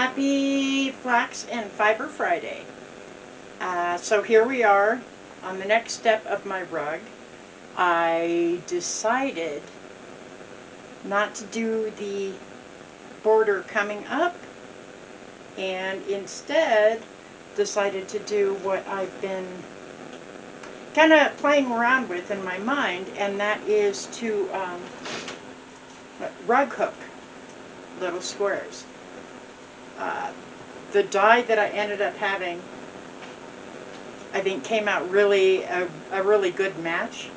Happy Flax and Fiber Friday. So here we are on the next step of my rug. I decided not to do the border coming up and instead decided to do what I've been kind of playing around with in my mind, and that is to rug hook little squares. The die that I ended up having, I think, came out really a really good match,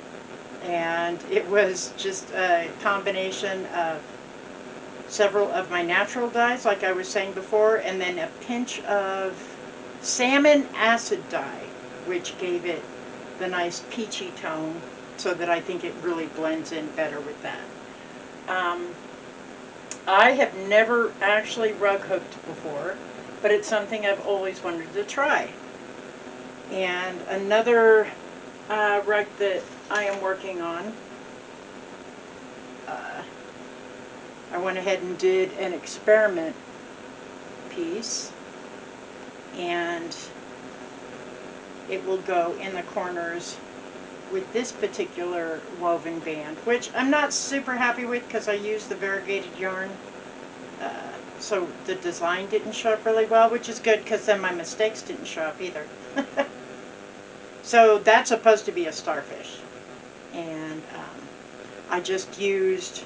and it was just a combination of several of my natural dyes, like I was saying before, and then a pinch of salmon acid dye, which gave it the nice peachy tone, so that I think it really blends in better with that. I have never actually rug hooked before, but it's something I've always wanted to try. And another rug that I am working on, I went ahead and did an experiment piece, and it will go in the corners with this particular woven band, which I'm not super happy with because I used the variegated yarn, so the design didn't show up really well, which is good because then my mistakes didn't show up either. So that's supposed to be a starfish, and I just used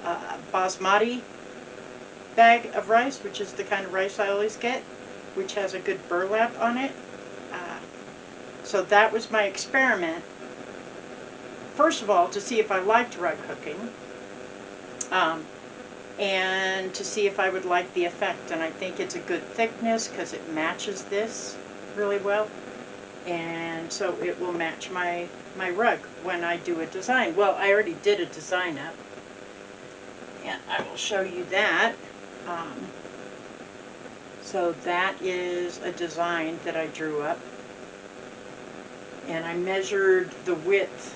a basmati bag of rice, which is the kind of rice I always get, which has a good burlap on it. So that was my experiment. First of all, to see if I liked rug hooking, and to see if I would like the effect. And I think it's a good thickness because it matches this really well. And so it will match my rug when I do a design. Well, I already did a design up, and I will show you that. So that is a design that I drew up, and I measured the width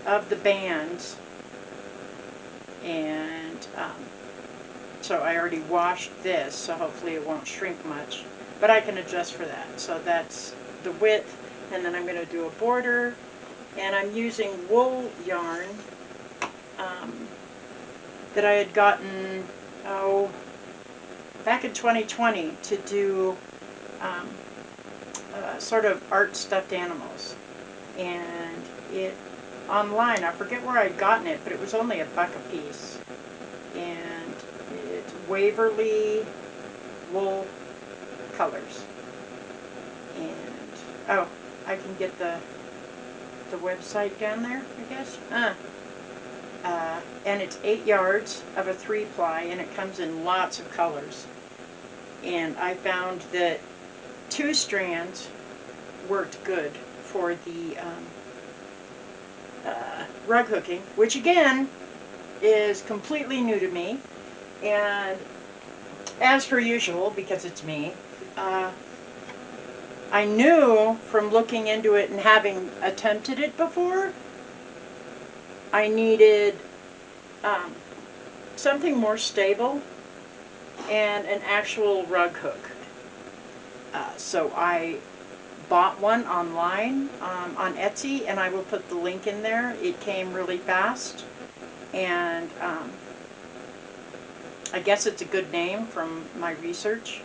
of the bands, and so I already washed this, so hopefully it won't shrink much, but I can adjust for that. So that's the width, and then I'm going to do a border, and I'm using wool yarn that I had gotten back in 2020 to do sort of art stuffed animals, and it online, I forget where I'd gotten it, but it was only $1 a piece, and it's Waverly wool colors. And oh, I can get the website down there, I guess. And it's 8 yards of a 3-ply, and it comes in lots of colors. And I found that 2 strands worked good for the rug hooking, which again is completely new to me. And as per usual, because it's me, I knew from looking into it and having attempted it before, I needed something more stable and an actual rug hook. So I bought one online on Etsy, and I will put the link in there. It came really fast, and I guess it's a good name from my research,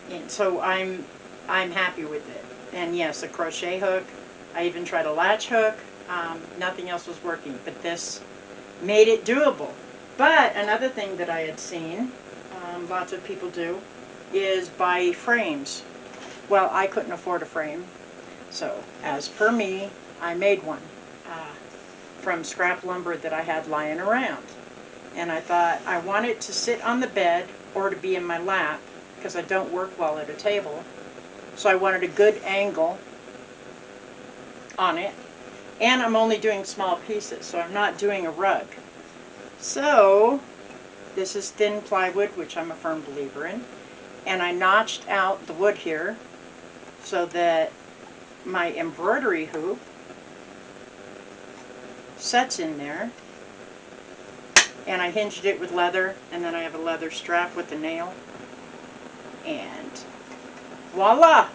and so I'm happy with it. And yes, a crochet hook. I even tried a latch hook. Nothing else was working, but this made it doable. But another thing that I had seen lots of people do is buy frames. Well, I couldn't afford a frame, so as per me, I made one from scrap lumber that I had lying around. And I thought I want it to sit on the bed or to be in my lap, because I don't work well at a table. So I wanted a good angle on it, and I'm only doing small pieces, so I'm not doing a rug. So this is thin plywood, which I'm a firm believer in, and I notched out the wood here so that my embroidery hoop sets in there, and I hinged it with leather, and then I have a leather strap with the nail, and voila!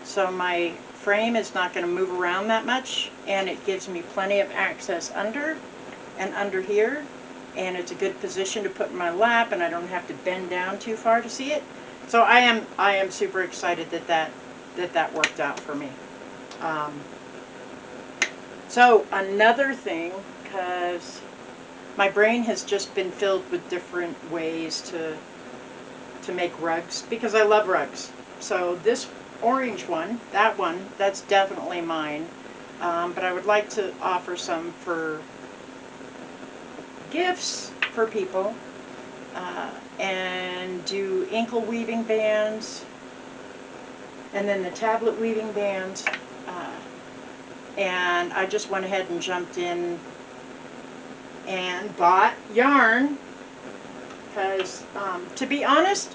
So my frame is not going to move around that much, and it gives me plenty of access under and under here, and it's a good position to put in my lap, and I don't have to bend down too far to see it. So I am super excited that worked out for me. So another thing, because my brain has just been filled with different ways to make rugs, because I love rugs. So this orange one, that's definitely mine. But I would like to offer some for gifts for people, and do ankle weaving bands, and then the tablet weaving bands. And I just went ahead and jumped in and bought yarn, because to be honest,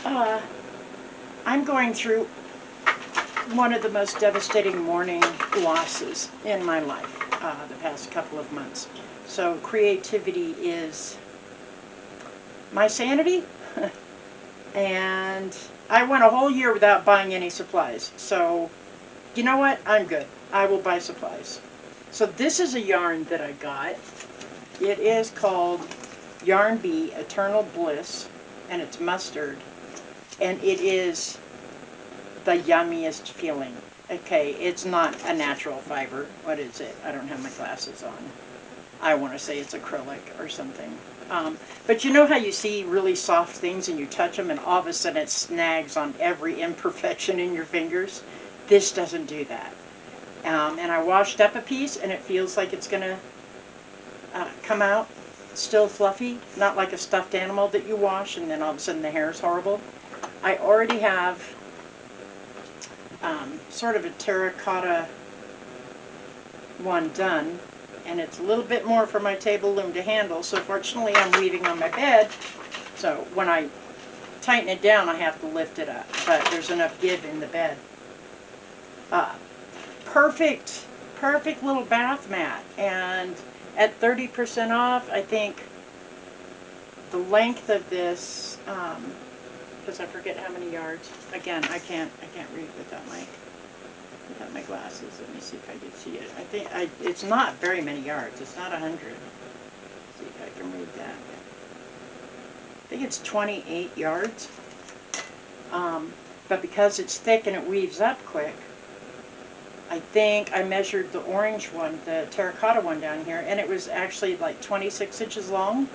I'm going through one of the most devastating mourning losses in my life the past couple of months. So creativity is my sanity, and I went a whole year without buying any supplies. So you know what? I'm good. I will buy supplies. So this is a yarn that I got. It is called Yarn Bee Eternal Bliss, and it's mustard, and it is the yummiest feeling. Okay, it's not a natural fiber. What is it? I don't have my glasses on. I want to say it's acrylic or something. But you know how you see really soft things and you touch them and all of a sudden it snags on every imperfection in your fingers? This doesn't do that. And I washed up a piece and it feels like it's going to come out still fluffy, not like a stuffed animal that you wash and then all of a sudden the hair is horrible. I already have sort of a terracotta one done, and it's a little bit more for my table loom to handle, so fortunately I'm weaving on my bed, so when I tighten it down I have to lift it up, but there's enough give in the bed. Perfect little bath mat, and at 30% off, I think the length of this, because I forget how many yards. Again, I can't read without my glasses. Let me see if I can see it. I think it's not very many yards. It's not 100. Let's see if I can read that. I think it's 28 yards. But because it's thick and it weaves up quick, I think I measured the orange one, the terracotta one down here, and it was actually like 26 inches long.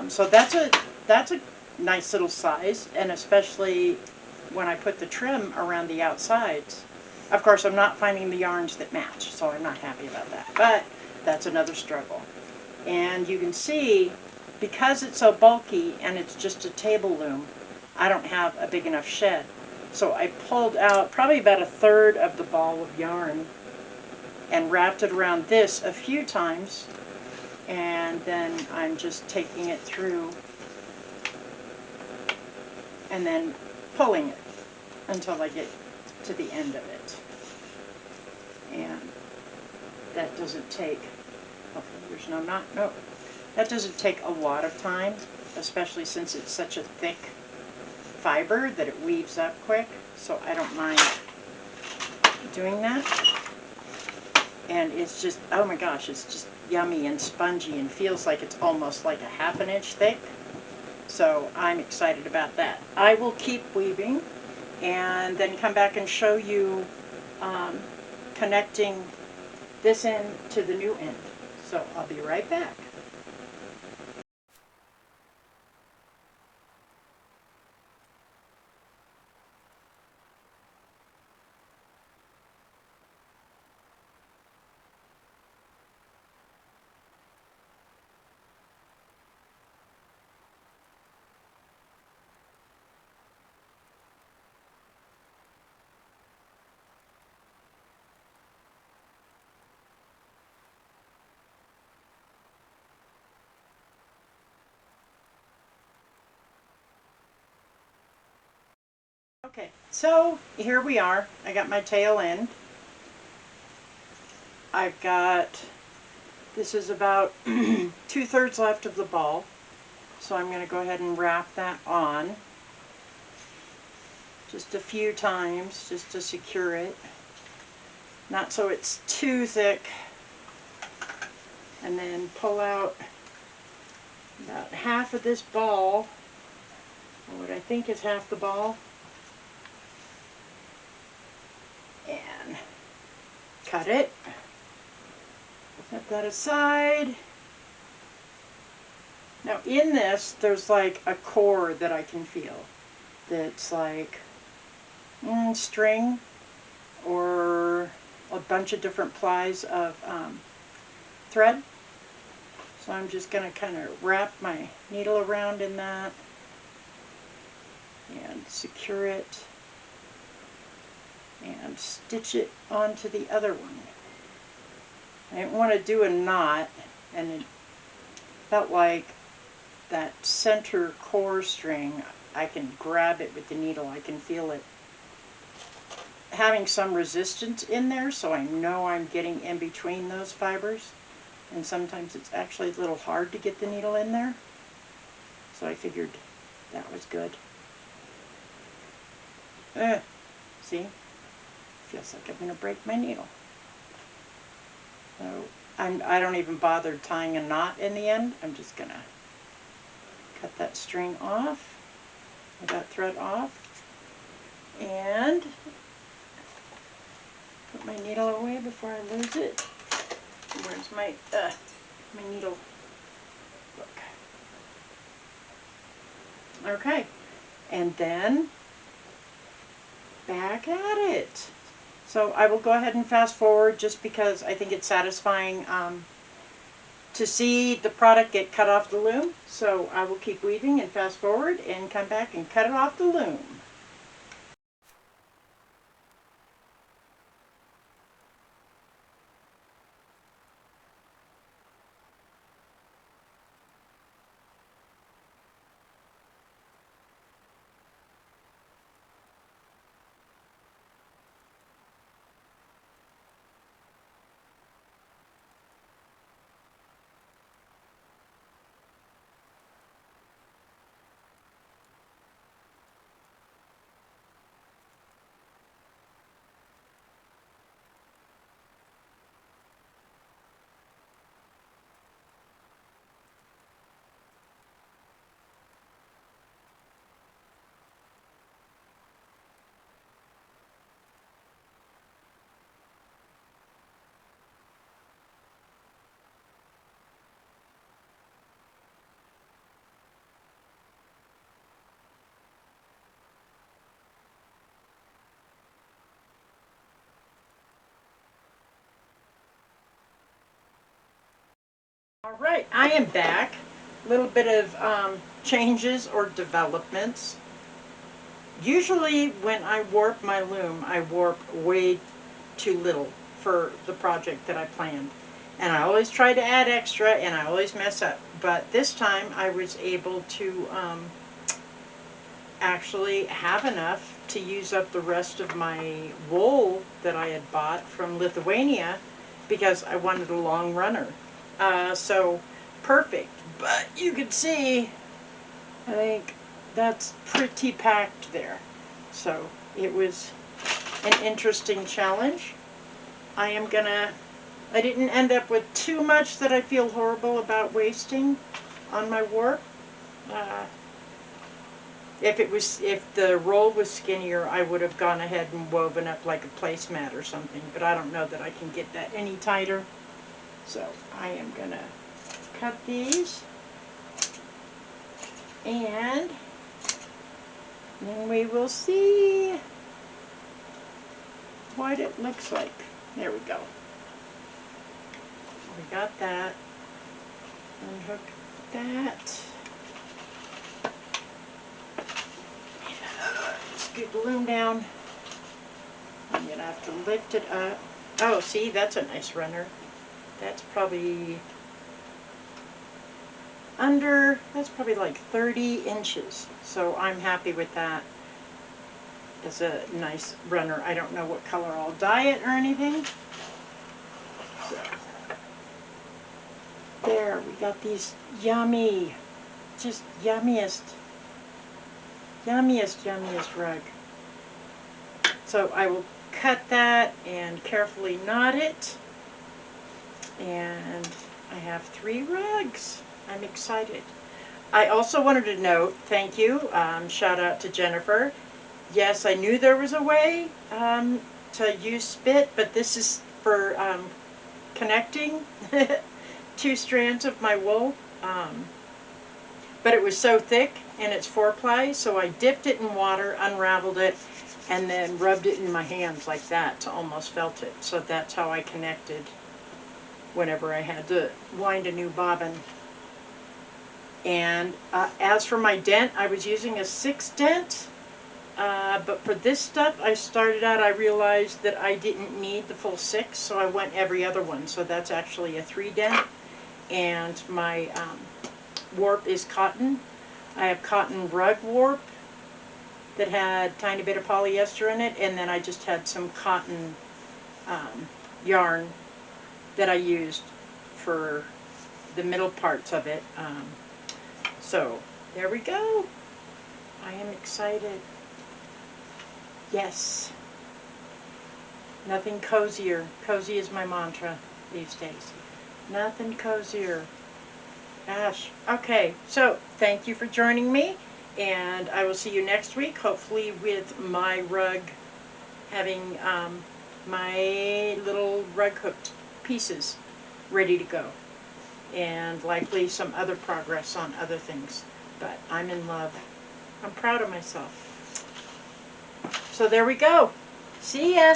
So that's a nice little size, and especially when I put the trim around the outsides. Of course, I'm not finding the yarns that match, so I'm not happy about that. But that's another struggle. And you can see, because it's so bulky and it's just a table loom, I don't have a big enough shed. So I pulled out probably about a third of the ball of yarn and wrapped it around this a few times, and then I'm just taking it through and then pulling it until I get to the end of it. And that doesn't take, hopefully there's no knot, no, that doesn't take a lot of time, especially since it's such a thick fiber that it weaves up quick, so I don't mind doing that. And it's just, oh my gosh, it's just yummy and spongy and feels like it's almost like a ½ an inch thick. So I'm excited about that. I will keep weaving and then come back and show you connecting this end to the new end. So I'll be right back. Okay, so here we are. I got my tail end. I've got This is about 2/3 left of the ball. So I'm going to go ahead and wrap that on just a few times just to secure it. Not so it's too thick. And then pull out about half of this ball, or what I think is half the ball, and cut it. Set that aside. Now in this, there's like a core that I can feel that's like string or a bunch of different plies of thread. So I'm just going to kind of wrap my needle around in that and secure it and stitch it onto the other one. I didn't want to do a knot, and it felt like that center core string, I can grab it with the needle, I can feel it having some resistance in there, so I know I'm getting in between those fibers. And sometimes it's actually a little hard to get the needle in there. So I figured that was good. See? Feels like I'm going to break my needle. So I don't even bother tying a knot in the end. I'm just going to cut that string off, that thread off, and put my needle away before I lose it. Where's my needle book? Okay, and then back at it. So I will go ahead and fast forward just because I think it's satisfying to see the product get cut off the loom. So I will keep weaving and fast forward and come back and cut it off the loom. All right, I am back. A little bit of changes or developments. Usually when I warp my loom, I warp way too little for the project that I planned. And I always try to add extra and I always mess up. But this time I was able to actually have enough to use up the rest of my wool that I had bought from Lithuania because I wanted a long runner. So perfect. But you can see, I think that's pretty packed there. So it was an interesting challenge. I didn't end up with too much that I feel horrible about wasting on my warp. If the roll was skinnier, I would have gone ahead and woven up like a placemat or something, but I don't know that I can get that any tighter. So I am gonna cut these, and then we will see what it looks like. There we go. We got that. Unhook that. Scoot the loom down. I'm gonna have to lift it up. Oh, see, that's a nice runner. That's probably that's probably like 30 inches. So I'm happy with that. It's a nice runner. I don't know what color I'll dye it or anything. So There, we got these yummy, just yummiest rug. So I will cut that and carefully knot it. And I have 3 rugs. I'm excited. I also wanted to note, thank you, shout out to Jennifer. Yes, I knew there was a way to use spit, but this is for connecting 2 strands of my wool. But it was so thick, and it's 4-ply, so I dipped it in water, unraveled it, and then rubbed it in my hands like that to almost felt it. So that's how I connected whenever I had to wind a new bobbin. And as for my dent, I was using a 6 dent. But for this stuff, I realized that I didn't need the full 6, so I went every other one. So that's actually a 3 dent. And my warp is cotton. I have cotton rug warp that had a tiny bit of polyester in it, and then I just had some cotton yarn that I used for the middle parts of it. So there we go. I am excited. Yes. Nothing cozier. Cozy is my mantra these days. Nothing cozier. Gosh. Okay, so thank you for joining me, and I will see you next week, hopefully with my rug, having my little rug hooked pieces ready to go, and likely some other progress on other things. But I'm in love. I'm proud of myself. So there we go. See ya.